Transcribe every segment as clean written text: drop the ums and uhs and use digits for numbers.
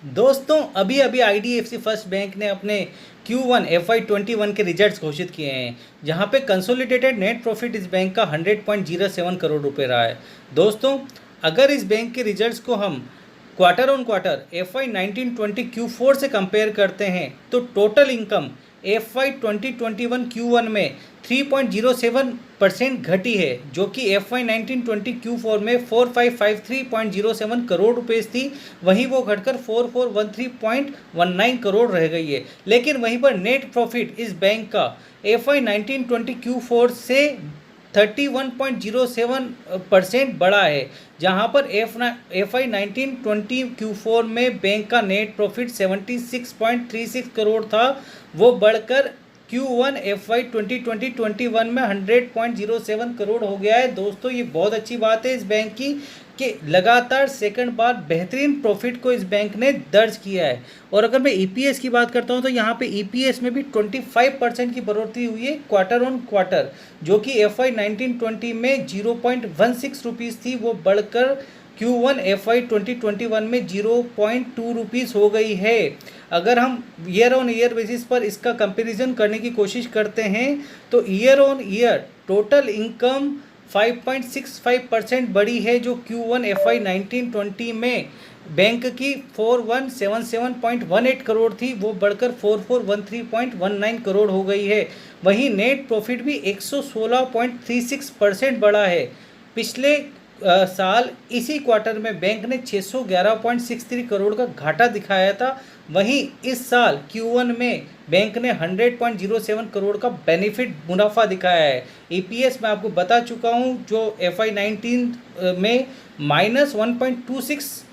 दोस्तों अभी अभी आईडीएफसी फर्स्ट बैंक ने अपने Q1 FY21 के रिजल्ट्स घोषित किए हैं, जहां पे कंसोलिडेटेड नेट प्रॉफिट इस बैंक का 100.07 करोड़ रुपए रहा है। दोस्तों, अगर इस बैंक के रिजल्ट्स को हम quarter on quarter FY19-20 Q4 से कंपेयर करते हैं तो टोटल इनकम FY2021 Q1 में 3.07% घटी है, जो कि FY19-20 Q4 में 4553.07 करोड़ रुपए थी। वहीं वो घटकर 4413.19 करोड़ रह गई है। लेकिन वहीं पर नेट प्रॉफिट इस बैंक का FY19-20 Q4 से 31.07% बढ़ा है, जहां पर FY19-20 Q4 में बैंक का नेट प्रॉफिट 76.36 करोड़ था, वो बढ़कर Q1 FY2020-21 में 100.07 करोड़ हो गया है। दोस्तों, ये बहुत अच्छी बात है इस बैंक की कि लगातार सेकंड बार बेहतरीन प्रॉफिट को इस बैंक ने दर्ज किया है। और अगर मैं ईपीएस की बात करता हूं तो यहाँ पे ईपीएस में भी 25% की बढ़ोतरी हुई है क्वार्टर ऑन क्वार्टर, जो कि FY19-20 में 0.16 रुपीज़ थी, वो बढ़कर Q1 FY2021 में 0.2 रुपीज़ हो गई है। अगर हम ईयर ऑन ईयर बेसिस पर इसका कंपैरिजन करने की कोशिश करते हैं तो year on year total income 5.65% बढ़ी है, जो Q1 FY19-20 में बैंक की 4177.18 करोड़ थी, वो बढ़कर 4413.19 करोड़ हो गई है। वहीं नेट प्रॉफिट भी 116.36% बढ़ा है। पिछले साल इसी क्वार्टर में बैंक ने 611.63 करोड़ का घाटा दिखाया था। वहीं इस साल Q1 में बैंक ने 100.07 करोड़ का बेनिफिट मुनाफा दिखाया है। ईपीएस मैं आपको बता चुका हूं, जो FY19 में -1.26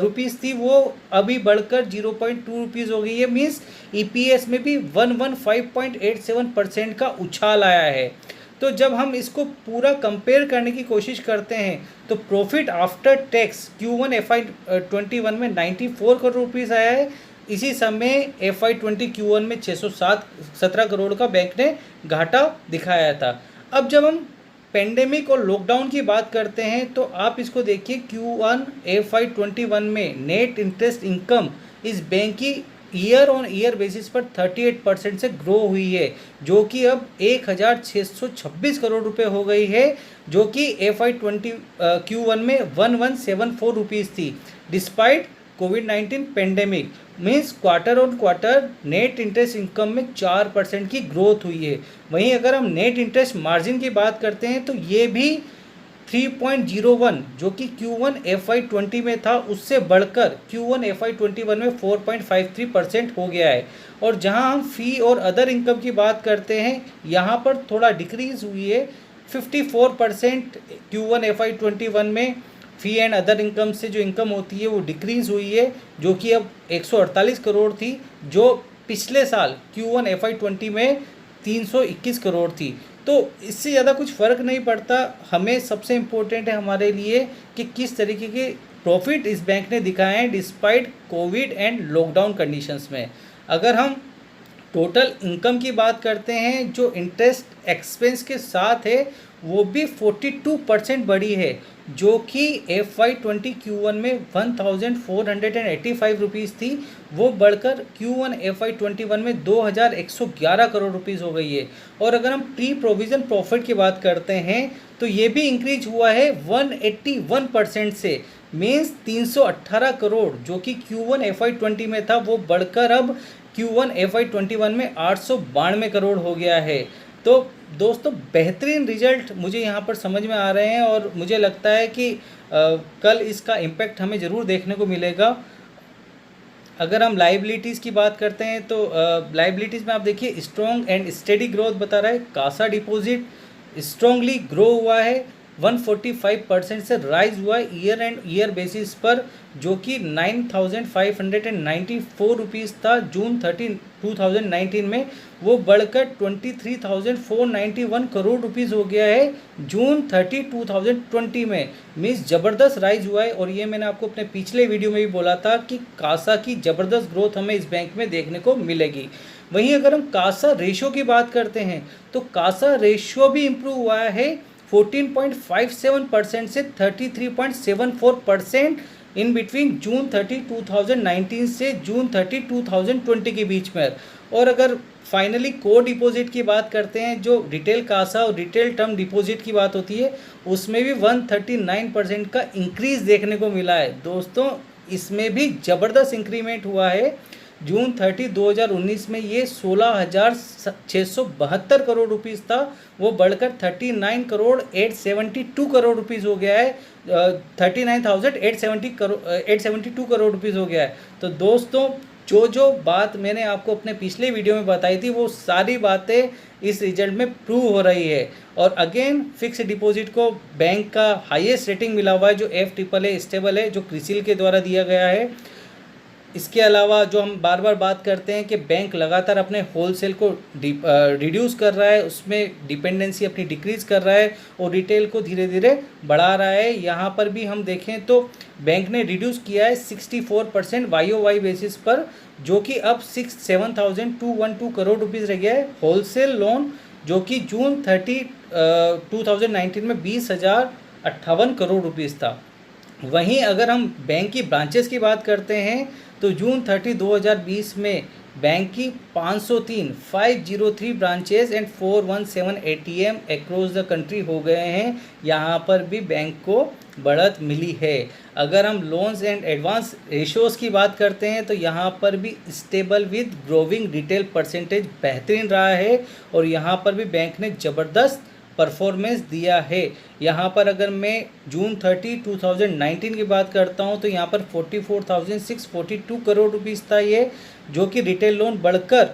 रुपीज़ थी, वो अभी बढ़कर 0.2 रुपीज़ हो गई है। मीन्स ईपीएस में भी 115.87% का उछाल आया है। तो जब हम इसको पूरा कंपेयर करने की कोशिश करते हैं तो profit after tax Q1 FY21 में 94 करोड़ रुपीज़ आया है। इसी समय FY20 Q1 में 617 करोड़ का बैंक ने घाटा दिखाया था। अब जब हम पेंडेमिक और लॉकडाउन की बात करते हैं तो आप इसको देखिए, Q1 FY21 में नेट इंटरेस्ट इनकम इस बैंक की ईयर ऑन ईयर बेसिस पर 38% से ग्रो हुई है, जो कि अब 1626 करोड़ रुपए हो गई है, जो कि FY20 Q1 में 1174 रुपीज़ थी। Despite covid pandemic, means quarter on quarter net interest income में 4% की ग्रोथ हुई है। वहीं अगर हम नेट इंटरेस्ट मार्जिन की बात करते हैं तो ये भी 3.01, जो कि Q1 FY20 में था, उससे बढ़कर Q1 FY21 में 4.53% हो गया है। और जहां हम फ़ी और अदर इनकम की बात करते हैं, यहां पर थोड़ा डिक्रीज़ हुई है। 54% Q1 FY21 में फ़ी एंड अदर इनकम से जो इनकम होती है वो डिक्रीज़ हुई है, जो कि अब 148 करोड़ थी, जो पिछले साल Q1 FY20 में 321 करोड़ थी। तो इससे ज़्यादा कुछ फ़र्क नहीं पड़ता। हमें सबसे इम्पोर्टेंट है हमारे लिए कि किस तरीके के प्रॉफिट इस बैंक ने दिखाए हैं despite Covid and lockdown conditions में। अगर हम टोटल इनकम की बात करते हैं, जो इंटरेस्ट एक्सपेंस के साथ है, वो भी 42% बढ़ी है, जो कि FY20 Q1 में 1485 रुपीज़ थी, वो बढ़कर Q1 FY21 में 2111 करोड़ रुपीज़ हो गई है। और अगर हम प्री प्रोविज़न प्रॉफिट की बात करते हैं तो ये भी इंक्रीज हुआ है 181% से, मीन्स 318 करोड़, जो कि Q1 FY20 में था, वो बढ़कर अब Q1 FY21 में 892 करोड़ हो गया है। तो दोस्तों, बेहतरीन रिजल्ट मुझे यहाँ पर समझ में आ रहे हैं और मुझे लगता है कि कल इसका इम्पैक्ट हमें ज़रूर देखने को मिलेगा। अगर हम लाइबिलिटीज़ की बात करते हैं तो लाइबिलिटीज़ में आप देखिए, स्ट्रॉन्ग एंड स्टेडी ग्रोथ बता रहा है। कासा डिपॉजिट स्ट्रॉन्गली ग्रो हुआ है, 145% से राइज हुआ है ईयर एंड ईयर बेसिस पर, जो कि 9594 रुपीज़ था जून 13 2019 में, वो बढ़कर 23,491 करोड़ रुपीज़ हो गया है जून 30 2020 में। मीन्स ज़बरदस्त राइज हुआ है। और ये मैंने आपको अपने पिछले वीडियो में भी बोला था कि कासा की ज़बरदस्त ग्रोथ हमें इस बैंक में देखने को मिलेगी। वहीं अगर हम कासा रेशो की बात करते हैं तो कासा रेशो भी इम्प्रूव हुआ है 14.57% से 33.74% इन बिटवीन जून 30 2019 से जून 30 2020 के बीच में। और अगर फाइनली कोर डिपॉजिट की बात करते हैं, जो रिटेल कासा और रिटेल टर्म डिपॉजिट की बात होती है, उसमें भी 139% का इंक्रीज़ देखने को मिला है दोस्तों। इसमें भी ज़बरदस्त इंक्रीमेंट हुआ है। जून 30 2019 में ये 16,672 करोड़ रुपीस था, वो बढ़कर 39,872 करोड़ रुपीस हो गया है। 39,872 करोड़ रुपीस हो गया है। तो दोस्तों, जो बात मैंने आपको अपने पिछले वीडियो में बताई थी, वो सारी बातें इस रिजल्ट में प्रूव हो रही है। और अगेन फिक्स डिपॉजिट को बैंक का हाईएस्ट रेटिंग मिला हुआ है, जो FAAA स्टेबल है, जो क्रिसिल के द्वारा दिया गया है। इसके अलावा जो हम बार बार बात करते हैं कि बैंक लगातार अपने होलसेल को रिड्यूस कर रहा है, उसमें डिपेंडेंसी अपनी डिक्रीज़ कर रहा है और रिटेल को धीरे धीरे बढ़ा रहा है। यहाँ पर भी हम देखें तो बैंक ने रिड्यूस किया है 64% YOY बेसिस पर, जो कि अब 7,212 करोड़ रुपीज़ रह गया है। होलसेल लोन जो कि जून 30 2019 में 20,058 करोड़ रुपीज़ था। वहीं अगर हम बैंक की ब्रांचेस की बात करते हैं तो जून 30 2020 में बैंक की 503 branches and 417 ATM across the country हो गए हैं। यहाँ पर भी बैंक को बढ़त मिली है। अगर हम लोन्स एंड एडवांस रेशियोज़ की बात करते हैं तो यहाँ पर भी stable with growing retail percentage बेहतरीन रहा है और यहाँ पर भी बैंक ने ज़बरदस्त परफॉर्मेंस दिया है। यहाँ पर अगर मैं जून 30 2019 की बात करता हूँ तो यहाँ पर 44,642 करोड़ रुपीस था ये, जो कि रिटेल लोन बढ़कर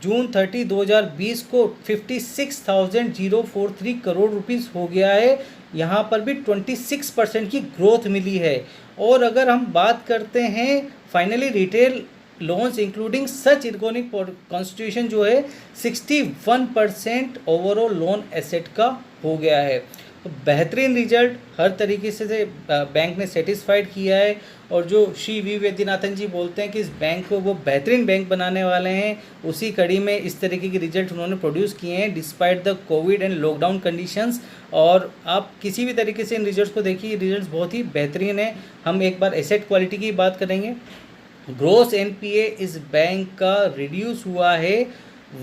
जून 30 2020 को 56,043 करोड़ रुपीस हो गया है। यहाँ पर भी 26% की ग्रोथ मिली है। और अगर हम बात करते हैं फाइनली रिटेल लोन्स इंक्लूडिंग सच इकोनॉमिक कॉन्स्टिट्यूशन जो है 61% ओवरऑल लोन एसेट का हो गया है। तो बेहतरीन रिजल्ट हर तरीके से बैंक ने सेटिस्फाइड किया है। और जो श्री वी वैद्यनाथन जी बोलते हैं कि इस बैंक को वो बेहतरीन बैंक बनाने वाले हैं, उसी कड़ी में इस तरीके के रिजल्ट उन्होंने प्रोड्यूस किए हैं despite the Covid and lockdown conditions. और आप किसी भी तरीके से इन रिजल्ट्स को देखिए, रिजल्ट्स बहुत ही बेहतरीन है। हम एक बार एसेट क्वालिटी की बात करेंगे। ग्रोस NPA इस बैंक का रिड्यूस हुआ है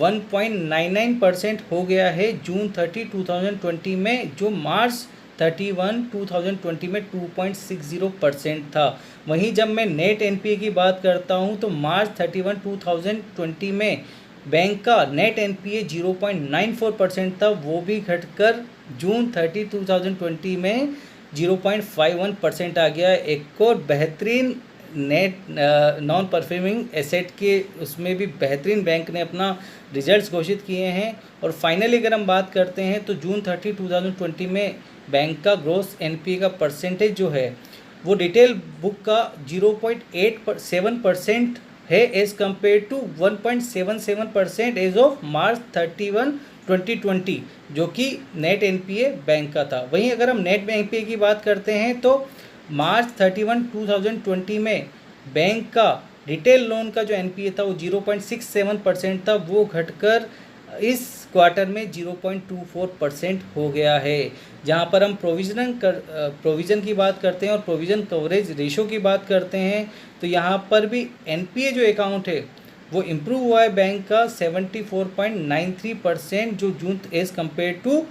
1.99% हो गया है जून 30 2020 में, जो मार्च 31 2020 में 2.60% था। वहीं जब मैं नेट NPA की बात करता हूं तो मार्च 31 2020 में बैंक का नेट NPA 0.94% था, वो भी घटकर जून 30 2020 में 0.51% आ गया। एक और बेहतरीन नेट नॉन परफॉर्मिंग एसेट के उसमें भी बेहतरीन बैंक ने अपना रिजल्ट्स घोषित किए हैं। और फाइनली अगर हम बात करते हैं तो जून 30 2020 में बैंक का ग्रोस NPA का परसेंटेज जो है वो रिटेल बुक का 0.87% है as compare to 1.77% as of March 31 2020, जो कि नेट NPA बैंक का था। वहीं अगर हम नेट NPA की बात करते हैं तो मार्च 31 2020 में बैंक का रिटेल लोन का जो NPA था वो 0.67% था, वो घटकर इस क्वार्टर में 0.24% हो गया है। जहां पर हम प्रोविज़न की बात करते हैं और प्रोविज़न कवरेज रेशो की बात करते हैं तो यहां पर भी NPA जो अकाउंट है वो इम्प्रूव हुआ है बैंक का 74.93%, जो जून एज़ कम्पेयर टू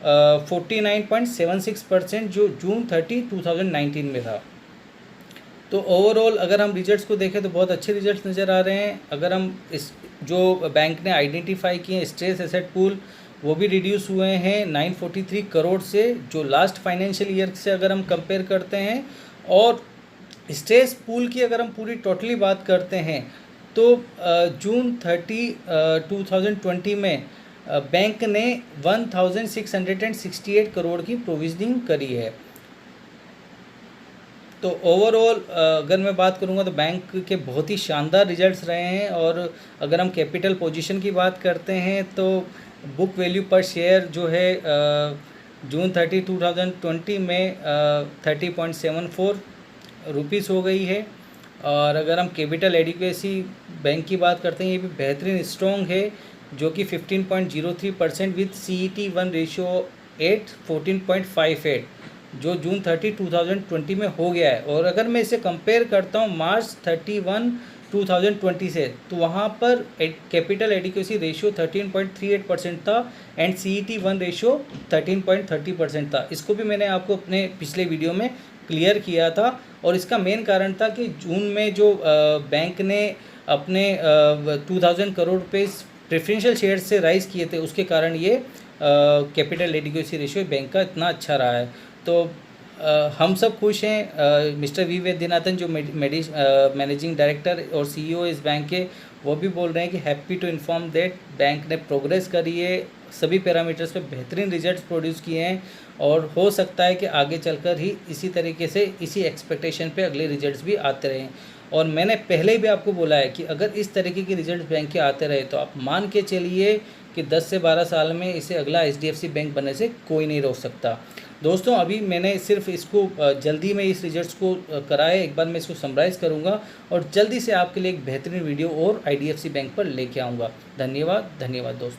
49.76% जो जून 30 2019 में था। तो ओवरऑल अगर हम रिजल्ट्स को देखें तो बहुत अच्छे रिजल्ट्स नज़र आ रहे हैं। अगर हम इस जो बैंक ने आइडेंटिफाई किए स्ट्रेस एसेट पूल, वो भी रिड्यूस हुए हैं 943 करोड़ से, जो लास्ट फाइनेंशियल ईयर से अगर हम कंपेयर करते हैं। और स्ट्रेस पूल की अगर हम पूरी टोटली बात करते हैं तो जून 30 2020 में बैंक ने 1668 करोड़ की प्रोविजनिंग करी है। तो ओवरऑल अगर मैं बात करूंगा तो बैंक के बहुत ही शानदार रिजल्ट्स रहे हैं। और अगर हम कैपिटल पोजीशन की बात करते हैं तो बुक वैल्यू पर शेयर जो है जून 30 2020 में 30.74 रुपीज़ हो गई है। और अगर हम कैपिटल एडिक्वेसी बैंक की बात करते हैं, ये भी बेहतरीन स्ट्रॉन्ग है, जो कि 15.03% विद CET1 रेशियो 14.58। जो जून 30 2020 में हो गया है, और अगर मैं इसे कंपेयर करता हूँ मार्च 31 2020 से, तो वहाँ पर कैपिटल एडिक्वेसी रेशियो 13.38% था एंड CET1 रेशियो 13.30% था। इसको भी मैंने आपको अपने पिछले वीडियो में क्लियर किया था, और इसका मेन कारण था कि जून में जो बैंक ने अपने 2000 करोड़ रुपये प्रेफरेंशियल शेयर्स से राइज़ किए थे, उसके कारण ये कैपिटल एडिक्वेसी रेशियो बैंक का इतना अच्छा रहा है। तो हम सब खुश हैं। मिस्टर वी वैद्यनाथन जो मैनेजिंग डायरेक्टर और CEO इस बैंक के, वो भी बोल रहे हैं कि happy to inform that bank ने प्रोग्रेस करी है, सभी पैरामीटर्स पे बेहतरीन रिजल्ट्स प्रोड्यूस किए हैं, और हो सकता है कि आगे चलकर ही इसी तरीके से इसी एक्सपेक्टेशन पे अगले रिजल्ट्स भी आते रहें। और मैंने पहले भी आपको बोला है कि अगर इस तरीके के रिजल्ट्स बैंक के आते रहे तो आप मान के चलिए कि 10 से 12 साल में इसे अगला HDFC बैंक बनने से कोई नहीं रोक सकता। दोस्तों, अभी मैंने सिर्फ इसको जल्दी में इस रिजल्ट्स को कराए, एक बार मैं इसको समराइज़ करूंगा और जल्दी से आपके लिए एक बेहतरीन वीडियो और IDFC बैंक पर लेके आऊँगा। धन्यवाद दोस्तों।